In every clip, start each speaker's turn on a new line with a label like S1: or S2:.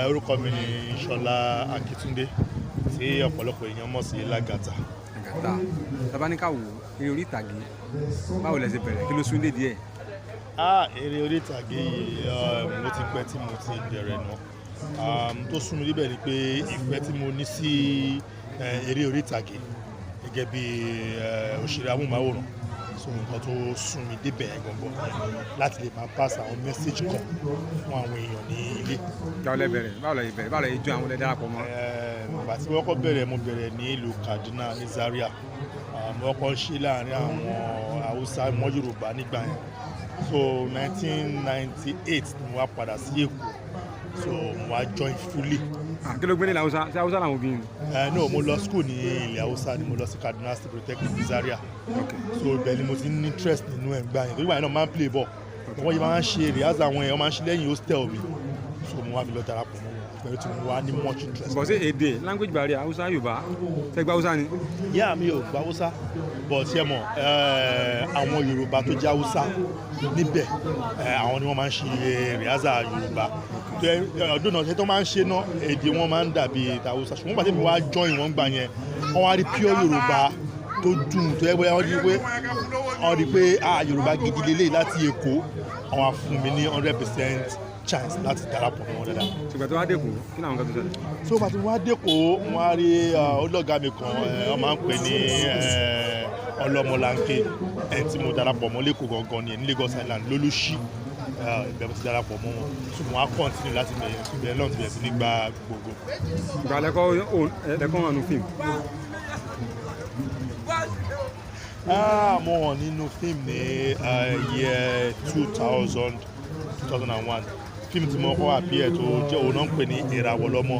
S1: Orúkọ mi ni Ṣọlá Akintunde tí ọ̀pọ̀lọpọ̀ èèyàn mọ̀ sí Lagata.
S2: Tàbá ní ká wò eré orí ìtàgé báwo lẹ ṣe bẹ̀rẹ̀ kí ló sún dé díẹ̀?
S1: Eré orí ìtàgé yìí ló ti pẹ́ tí mo ti bẹ̀rẹ̀ náà. Tó sún mi níbẹ̀ ni pé ìfẹ́ tí mo ní sí eré orí ìtàgé gẹ́gẹ́ bí òṣèré amóhùnmáwòrán, so nǹkan tó sún mi débẹ̀ gangan láti lè máa pass àwọn mẹ́sáàgì kan fún àwọn èèyàn ní ilé.
S2: Báwo lẹ bẹ̀rẹ̀? Báwo lẹ jó àwọn ẹlẹ́dàá pọ̀ mọ́?
S1: Ìgbà tí mo kọ́kọ́ bẹ̀rẹ̀ mo bẹ̀rẹ̀ ní ìlú Kaduna ní Zaria. Mo kọ́kọ́ ṣe láàrin àwọn Haúsá mọ́ Yorùbá nígbà yẹn. So 1998 ni mo wá padà sí Èkó, so mo wá join fully.
S2: Kí ló gbé ní Haúsá? Ṣé Haúsá làwọn òbí mi?
S1: No, mo lọ school ní ilẹ̀ Haúsá ni mo lọ sí Kaduna State Polytechnic ní Zaria. So ibẹ̀ ni mo ti ní interest nínú ẹ̀ gbà yẹn. Torí ìgbà yẹn náà máa ń play ball. Wọ́n yìí máa ń ṣe rehearsal àwọn èèyàn máa ń ṣe lẹ́yìn hostel mi. So mo wá fi lọ darapọ̀ mọ́ wọn. Pẹ̀lú tí mo wá ní much interest.
S2: Bọ̀ sí èdè language barrier Haúsá Yorùbá ṣé gba Haúsá ni?
S1: Yá mi ò gba Haúsá, but ṣé mọ̀ àwọn Yorùbá tó jẹ́ Haúsá níbẹ̀ àwọn ni wọ́n máa ń ṣe rehearsal Yorùbá. Ọdún náà ṣe tó máa ń ṣe náà èdè wọn máa ń dàbí ta Haúsá, ṣùgbọ́n pàtẹ́ mi wá join wọn gbà yẹn wọ́n wá rí pure Yorùbá tó dùn tó yẹ pé wọ́n rí pé Yorùbá gidi lélẹ̀ láti Èkó, àwọn fún mi ní 100% chance láti darapọ̀ mọ́ wọn dáadáa.
S2: Ṣùgbọ́n tó wá dẹ́kun kí làwọn kan tó ṣẹlẹ̀?
S1: So bàtí wọ́n á dẹ́kun wọ́n á rí ọlọ́gá mi kan wọ́n máa ń pè ní ọlọ́mọlanke ẹni tí mo darapọ̀ mọ́ lẹ́kọ̀ọ́ gangan ní Lagos Island lólùṣí. Ìbẹ̀rẹ̀ mo ti darapọ̀ mọ́ wọn, ṣùgbọ́n a continue láti bẹ̀rẹ̀ ṣùgbọ́n lọ́n ti bẹ̀rẹ̀ sí ní gba gbogbo.
S2: Ìgbà lẹ́kọ̀ọ́ wọn nù fíìmù.
S1: Mo hàn nínú fíìmù ní year 2001. Fíìmù tí mo kọ́ appear tó jẹ́ òun náà ń pè ní Ìràwọ̀ lọ́mọ,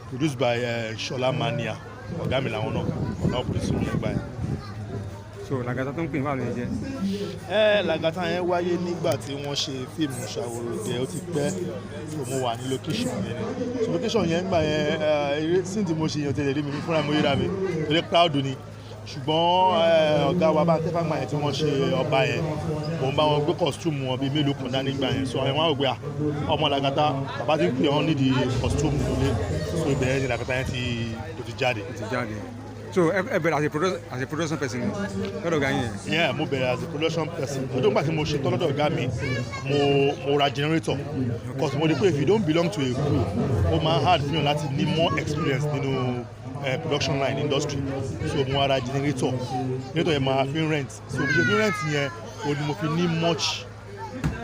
S1: produced by Ṣọlá Mania, ọ̀gá mi làwọn náà produce mi nígbà yẹn.
S2: So Lagata tó ń pè ní báwo ló jẹ́?
S1: Lagata yẹn wáyé nígbà tí wọ́n ṣe fíìmù Ṣàwòròdé, ó ti pẹ́, so mo wà ní location yẹn ni. So location yẹn gbà yẹn eré sí ti mo ṣe yàn tẹ́lẹ̀ rí mi fúnra mo yíra mi torí proud ni, ṣùgbọ́n ọ̀gá wa bá tẹ́fà gbà yẹn tí wọ́n ṣe ọba yẹn mo ń bá wọn gbé costume wọn bíi mélòó kan dání gbà yẹn, so àwọn wọ́n á gbé ọmọ Lagata bàbá ti ń pè wọ́n nídìí costume nílé, so ibẹ̀ ni Lagata yẹn ti jáde.
S2: So ẹ bẹ̀rẹ̀ as a production person lọ́dọ̀ ọ̀gá yín yẹn?
S1: Yeah, mo bẹ̀rẹ̀ as a production person. Ọjọ́ nígbà tí mo ṣe tán lọ́dọ̀ ọ̀gá mi mo ra generator because mo rí pé if you don't belong to a crew ó máa hard fún yàn láti ní more experience nínú production line industry, so mo ra generator yẹn máa fi rent, so bí ṣe fi rent yẹn o ni mo fi ní much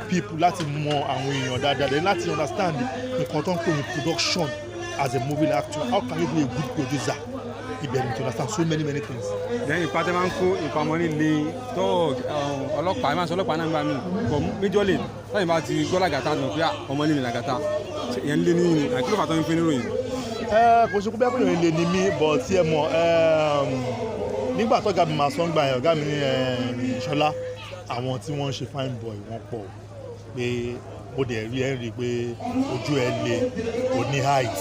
S1: people láti mọ àwọn èèyàn dáadáa láti understand nǹkan tó ń pè ní production as a movie actor. How can you be a good producer? Ibẹ̀ to understand so many things.
S2: Lẹ́yìn ìpàtẹ́ máa ń kó ìpamọ́ nílé tó ọlọ́pàá ẹ máa sọ ọlọ́pàá náà ń gbà mí bọ̀ méjọ́lè lẹ́yìn bá ti gbọ́ Lagata nù pé ọmọ nílé Lagata ìyẹn lé ní àkílò fàtọ́ ń pín níròyìn.
S1: Kò ṣe kó bẹ́ẹ̀ pé lè ní mí bọ̀ tí ẹ mọ̀ nígbà tó ọ̀gá mi máa sọ ń gbà yẹn ọ̀gá mi ní Ṣọlá àwọn tí wọ́n ń ṣe fine boy wọ́n pọ̀ pé mo dẹ̀ rí pé ojú ẹ le ò ní height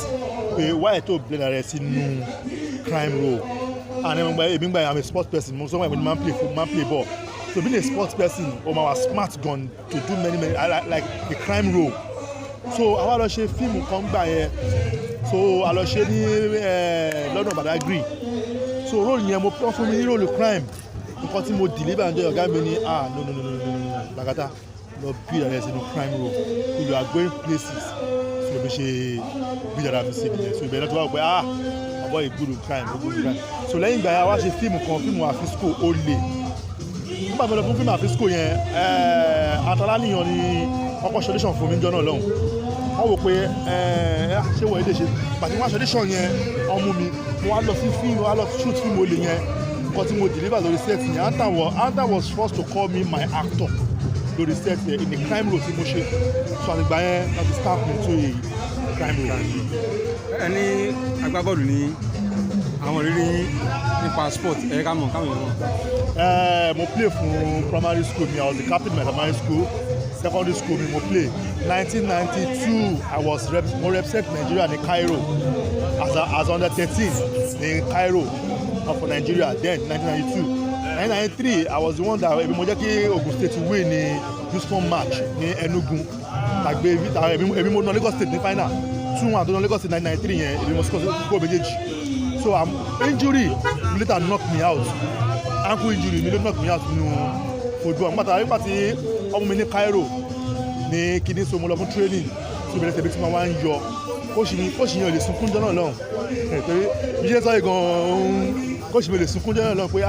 S1: pé wáyé tó blend rẹ sínú crime role, and èmi gba I'm a sports person, mo sọ wọn man play ball, so being a sports person o ma wa smart gun to do many like the crime role. So àwa lọ ṣe fíìmù kan gbà yẹn, so a lọ ṣe ní London Badagry, so role yẹn mo pọ́n fún mi ní role crime, nǹkan tí mo deliver ǹjẹ́ ọ̀gá mi ní no Lagata lọ bí ìdàrẹ́ sínú crime role, so you are going places, so bí ṣe bí ìdàrẹ́ mi sí nìyẹn, so ìbẹ̀rẹ̀ tó wà pé àbọ̀ ìgbúdù crime. So lẹ́yìn ìgbà yẹn wá ṣe fíìmù kan, fíìmù àfisco ó lè nígbà tó lọ fún fíìmù àfisco yẹn Atalaniyan ni ọkọ̀ ṣọdíṣàn fún mi jọ́nà lọ́hùn, wọ́n wò pé ṣé wọ́n ilé ṣe pàtí wọ́n ṣọdíṣàn yẹn ọmú mi mo wá lọ sí fíìmù wá lọ shoot fíìmù olè yẹn, nǹkan tí mo deliver lórí set yẹn Anta was forced to call me my actor lórí set yẹn in the crime role tí mo ṣe, so àtìgbà yẹn láti stamp me to a crime role.
S2: Ẹni agbábọ́ọ̀lù ní àwọn ìrírí nípa sport ká mọ̀ káwọn èèyàn.
S1: Mo play fún primary school mi, I was the captain of my primary school. Secondary school mi mo play 1992 mo represent Nigeria ní Cairo as under 13 ní Cairo for Nigeria then 1992. 1993 I was the one that mo jẹ́ kí Ogun State win ní Houston match ní Enugu, àgbẹ̀ èmi mo ná Lagos State ní final 2-1 tó ná Lagos State 1993 yẹn èmi mo score goal méjèèjì so injury later knock me out ankle injury mi ló knock me out nínú football nígbà tí ọmọ mi ní Cairo ní kíní so mo lọ fún training tí ìbẹ̀rẹ̀ tẹ̀bí tí mo máa ń yọ kóòsì yẹn ò lè sunkún jọ́nà lọ́hùn torí bí ṣe sọ yìí gan-an kóòsì mi ò lè sunkún jọ́nà lọ́hùn pé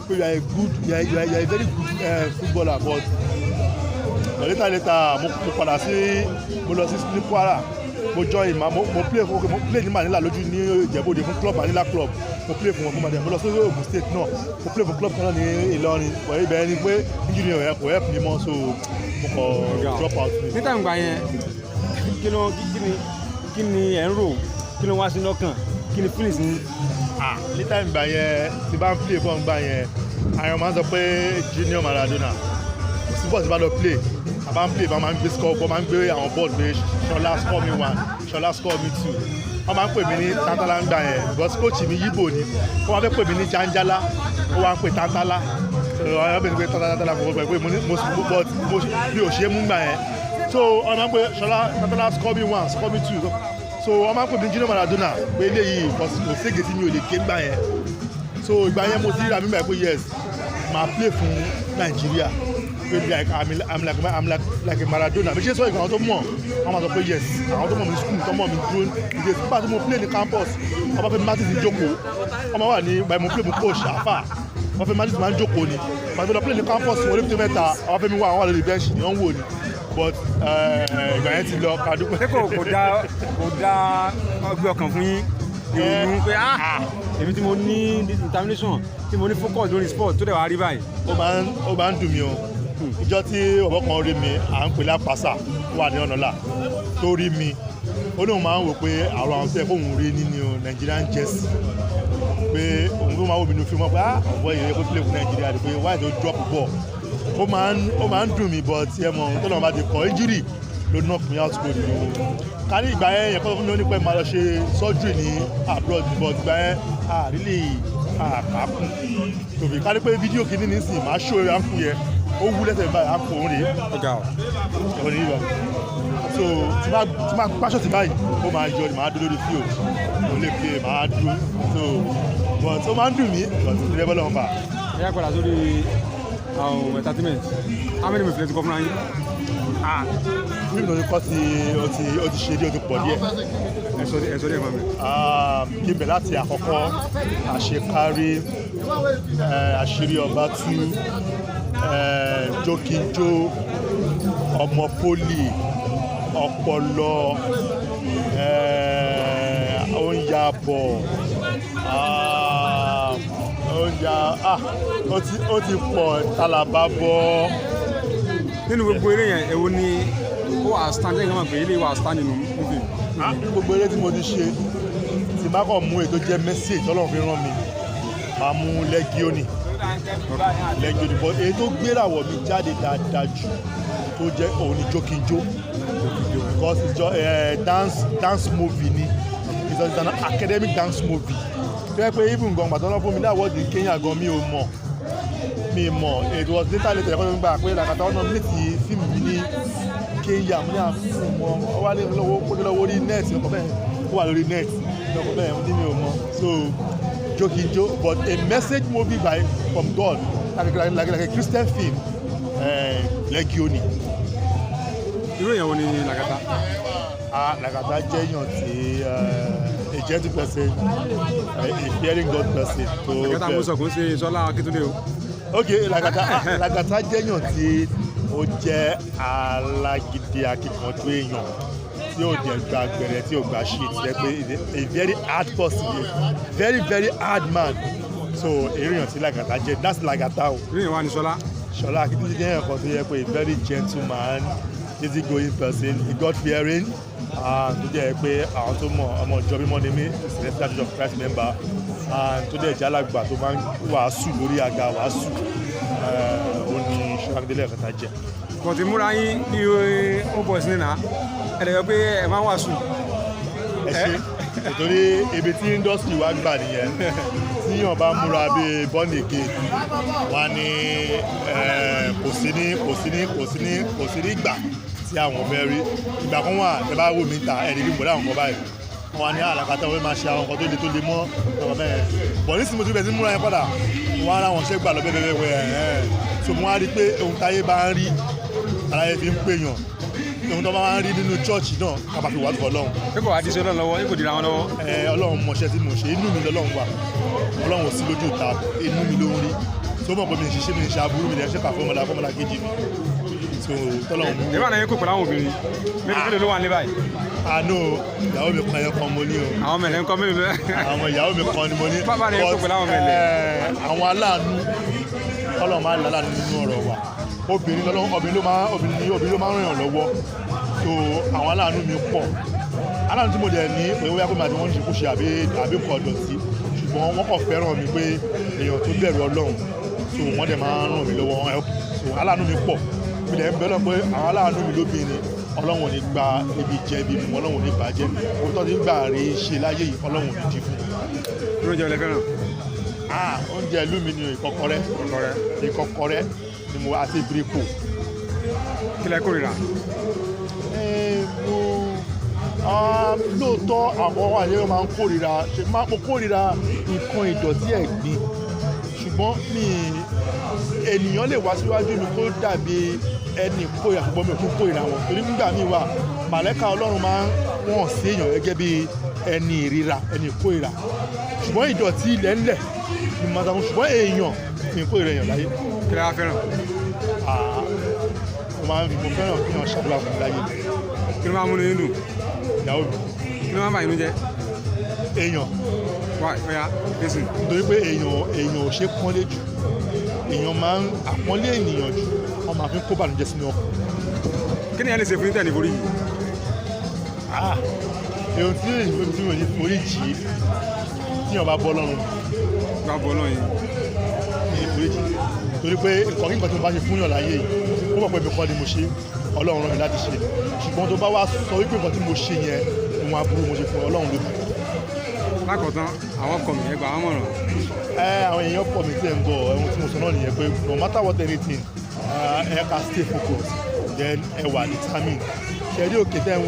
S1: you are a very good footballer but later mo padà mo lọ sí ní Kwara mo join mo play ní Manila lójú ní Ìjẹ̀bú-Òde fún club Manila club mo play fún wọn fún Manila mo lọ sí Ogun State náà mo play fún club kan náà ní Ìlọrin pẹ̀lú ibẹ̀ ni pé injury yẹn kò help mi mọ́ so mo kọ drop out.
S2: níta ìgbà yẹn kí ni ẹ̀ ń rò kí ló wá sí lọ́kàn kí ni feelings ni.
S1: níta ìgbà yẹn tí bá ń play bọ́ọ̀ gbà yẹn àwọn máa ń sọ pé Junior Maradona kò sí bọ́ọ̀ tí bá lọ play àbá ń play bá máa ń gbé score bọ́ máa ń gbé àwọn bọ́ọ̀lù pé Ṣọlá score me 1 Ṣọlá score me 2 wọ́n máa ń pè mí ní Tantala ń gbà yẹn because coach mi Yíbò ni wọ́n máa fẹ́ pè mí ní Janjala ó wá ń pè Tantala ọ̀rọ̀ bẹ̀rẹ̀ pé Tantala fún ọgbà pé mi ò ṣe é mú gbà yẹn so wọ́n máa ń pè Ṣọlá Tantala score me 1 score me 2 so wọ́n máa ń pè mí Junior Maradona pé eléyìí kò ségè tí mi ò lè ké gbà yẹn so ìgbà yẹn mo ti rí àmì báyìí pé yes máa play fún Nàìjíríà like I'm like a Maradona bí ṣe sọ ìgbà àwọn tó mọ̀ wọ́n máa sọ pé yes àwọn tó mọ̀ mi school tó mọ̀ mi dúró ìdè nígbà tí mo play ní campus ọba Fẹ́mi Martins jókòó ọmọ wà ní báyìí mo play mo coach àfà ọba Fẹ́mi Martins máa ń jókòó ni pàtó lọ play ní campus wọn olóòtú mẹ́ta ọba Fẹ́mi wà àwọn lórí bench ni wọ́n ń wò ni but ìgbà yẹn ti lọ kàdúpẹ́.
S2: ṣé kò dá ọgbẹ́ ọkàn fún yín ìrònú pé èmi tí mo ní determination tí mo ní focus lórí sport tó dẹ̀ wá rí báyìí.
S1: ó máa ń dùn mí o ìjọ tí ọ̀bọ̀ kan rí mi à ń pè lápásà wà ní ọ̀nàlà tó rí mi ó lóun máa ń wò pé àwọn tẹ́ kóun rí nínú Nigerian jersey pé òun tó máa wò mí nínú fíìmù pé ọ̀bọ̀ ìrẹ́ kó play fún Nàìjíríà pé why do drop ball ó máa ń dùn mí but ẹ mọ̀ tó lọ́wọ́ bá ti kọ́ injury ló knock me out kò ní o ká ní ìgbà yẹn yẹn kọ́ fún mi ó ní pé máa lọ ṣe surgery ní abroad but ìgbà yẹn really àkàkùn tòbí ká ní pé fídíò kìíní nísìnyí máa ṣó àǹkù yẹn ó wú lẹ́sẹ̀ báyìí àpò òun rèé ọ̀rọ̀ ní ìgbà so tí máa pàṣọ ti báyìí ó máa yọ ni máa dúró lórí field ó lè play máa dúró so but ó máa ń dùn mí but ìdílé bọ́lá wọn bá.
S2: ẹ yà padà sórí àwọn entertainment how many minutes lè ti kọ́ fún ayé.
S1: fíìmù náà ní kọ́ ó ti ṣe dé ó ti pọ̀ díẹ̀.
S2: ẹ sọ díẹ̀ fún mi.
S1: kí n bẹ̀ láti àkọ́kọ́ àṣekárí àṣírí ọba tú jókíjó ọmọ poli ọpọlọ oúnjẹ àbọ̀ ó ti pọ̀ tàlàbà bọ̀.
S2: nínú gbogbo eré yẹn èwo ni ó wà stand ẹ̀yìn náà pé ilé wà stand nínú movie.
S1: gbogbo eré tí mo ti ṣe tí má kàn mú ètò jẹ́ message Ọlọ́run fi rán mi máa mú lẹ́gíọ́nì but èyí tó gbérawọ̀ mi jáde dáadáa jù tó jẹ́ òun ni jókíjó because it's just dance movie ni it's an academic dance movie tó yẹ pé even gan gbàtọ́ náà fún mi ní àwọ̀dì Kenya gan mi mọ̀ it was later ẹ̀kọ́ tó ń gbà pé Lagata ọ̀nà mi ti fíìmù mi ní Kenya mo ní àfihàn mọ́ ọ wá ní lọ́wọ́ orí net ọkọ̀ bẹ́ẹ̀ ó wà lórí net ọkọ̀ bẹ́ẹ̀ mo ní mi ò mọ̀ so jókíjó but a message movie from God like a Christian film lẹ́gíọ́nì.
S2: irú èèyàn wo ni Lagata.
S1: Lagata jẹ́ èèyàn tí a gentle person a fearing God person.
S2: Lagata mo sọ kò ń ṣe Ṣọlá Akintunde o.
S1: ok Lagata jẹ́ èèyàn tí ó jẹ́ alágídí akíkanjú èèyàn tí ó dẹ̀ gba gbẹ̀rẹ̀ tí ó gba shit jẹ́ pé a very hard person very very hard man so èèyàn tí Lagata jẹ́ that's Lagata o.
S2: èèyàn wa ni
S1: Ṣọlá Akintunde jẹ́ èèyàn kan tó yẹ pé a very gentle man easy going person a God fearing tó jẹ́ pé àwọn tó mọ̀ ọmọ ìjọ mímọ́ ni mí celestial church of Christ member tó dẹ̀ jẹ́ alàgbà tó máa ń wàásù lórí àga wàásù ó ní Ṣọlá Akintunde Lagata jẹ́.
S2: kò tí múra yín bí ó bọ̀ sí nínà ẹ lè yọ pé ẹ máa ń wàásù.
S1: ẹ ṣe nítorí ibi tí industry wa gbà nìyẹn tí yàn bá múra bíi born again wá ní kò sí ní gbà tí àwọn mẹ́rí ìgbà kan wà ẹ bá wò mí ta ẹ̀rí bí mo dá àwọn kan báyìí wọn wá ní Lagata wọn máa ṣe àwọn nǹkan tó le mọ́ ọ̀rọ̀ bẹ́ẹ̀ bọ̀ ní sinmi tó bẹ̀ sí múra yẹn padà wọn á ra wọn ṣe gbà lọ bẹ́ẹ̀ so mo wá rí pé ohun táyé bá ń rí aláyé fi ń pèèyàn ohun tó bá ń rí nínú chọ́ọ̀chì náà ká bá fi wà tó Ọlọ́run.
S2: pé kò wá di sí Ọlọ́run lọ́wọ́ kò dira wọn lọ́wọ́.
S1: Ọlọ́run mọṣẹ́ tí mo ṣe inú mi lọ́lọ́run wà Ọlọ́run ò sí lójú ìta inú mi ló ń rí tó mọ̀ pé mi ṣiṣẹ́ mi ṣe aburú mi lẹ́ ṣe kà fọ́mọlá kejì mi so tọ́lọ́run mú.
S2: ìbára yẹn kò pẹ̀lú àwọn obìnrin mélòó ló wà ní báyìí.
S1: àánú ìyàwó mi kan yẹn kan mo ní o.
S2: àwọn mẹ̀lẹ́ ń kọ́ mélòó lẹ́.
S1: àwọn ìyàwó mi kan ni mo ní.
S2: bàbá rẹ̀ kò pẹ̀lú àwọn mẹ̀lẹ́.
S1: àwọn aláàánú Ọlọ́run máa ń lálàánú nínú ọ̀rọ̀ wa obìnrin ló máa ń ràn yàn lọ́wọ́ so àwọn aláàánú mi pọ̀ aláàánú tí mo dẹ̀ ní pé wíwá pé màá ti wọ́n ń ṣe kú ṣe àbí nǹkan ọ̀dọ̀tí ṣùgbọ́n wọ́n kàn fẹ́ràn mi pé èèyàn tó bẹ̀rù Ọlọ́run so wọ́n dẹ̀ máa ń ràn mí lọ́wọ́ so aláàánú mi pọ̀ mi dẹ̀ ń bẹ̀ lọ́n pé àwọn aláàánú mi lóbìnrin Ọlọ́run ò ní gba ibi jẹ́ ibi mu Ọlọ́run ò ní bàjẹ́ òun tó ti ń gbà rí ṣe láyé yìí Ọlọ́run ò ní dí fún.
S2: kí ló jẹ́ ọ̀lẹ́ fẹ́ràn.
S1: oúnjẹ ìlú mi ni ìkọ́kọrẹ́ ni mo àti ìbíríkò.
S2: kí lẹ kórìíra.
S1: lóòótọ́ àwọn àyẹ̀wò máa ń kórìíra mo kórìíra nǹkan ìdọ̀tí ẹ̀gbin ṣùgbọ́n ènìyàn lè wá síwájú mi kó dàbí ẹni kórìíra ṣùgbọ́n mi ò tún kórìíra wọn torí nígbà míì wà màlẹ́kà Ọlọ́run máa ń wọ̀n sí èèyàn gẹ́gẹ́ bí ẹni ìríra ẹni kórìíra ṣùgbọ́n ìdọ̀tí ilẹ̀ ńlẹ̀ ni mo máa sọ fún ṣùgbọ́n èèyàn mi kórìíra èèyàn láyé.
S2: kí lẹ wá fẹ́ràn.
S1: mo fẹ́ràn kí wọ́n ṣàdúrà fún mi láyé.
S2: kí ló máa múnú yín dùn.
S1: ìyàwó mi.
S2: kí ló máa bà yín jẹ́.
S1: èèyàn.
S2: wá ọ̀ya fèsì.
S1: nítorí pé èèyàn ò ṣe pọ́nlé jù èèyàn máa ń àpọ́nlé ènìyàn jù wọ́n máa fi ń kó bànújẹ́ sínú ọkọ̀.
S2: kí ni ẹ lè ṣe fún yín tẹ̀lé forí yìí.
S1: èèyàn tí èèyàn tí mo ní forí jì í tí èèyàn bá bọ́ lọ́rùn.
S2: bá bọ́ lọ́rùn yìí.
S1: ní forí jì torí pé nǹkan tí mo bá ṣe fún yàn láyé yìí ó mọ̀ pé mi kọ́ ni mo ṣe Ọlọ́run rán mi láti ṣe ṣùgbọ́n tó bá wá sọ wípé nǹkan tí mo ṣe yẹn òun aburú mo ṣe fún Ọlọ́run lójú.
S2: lákọ̀tán àwọn ọkọ mi ẹgbàá wọn mọ̀ràn.
S1: àwọn èèyàn pọ̀ mi tí ẹ̀ ń gbọ́ ohun tí mo sọ náà nìyẹn pé no matter what anything ẹ ká stay focused then ẹ wà determined ṣe rí òkè tẹ́ ń wò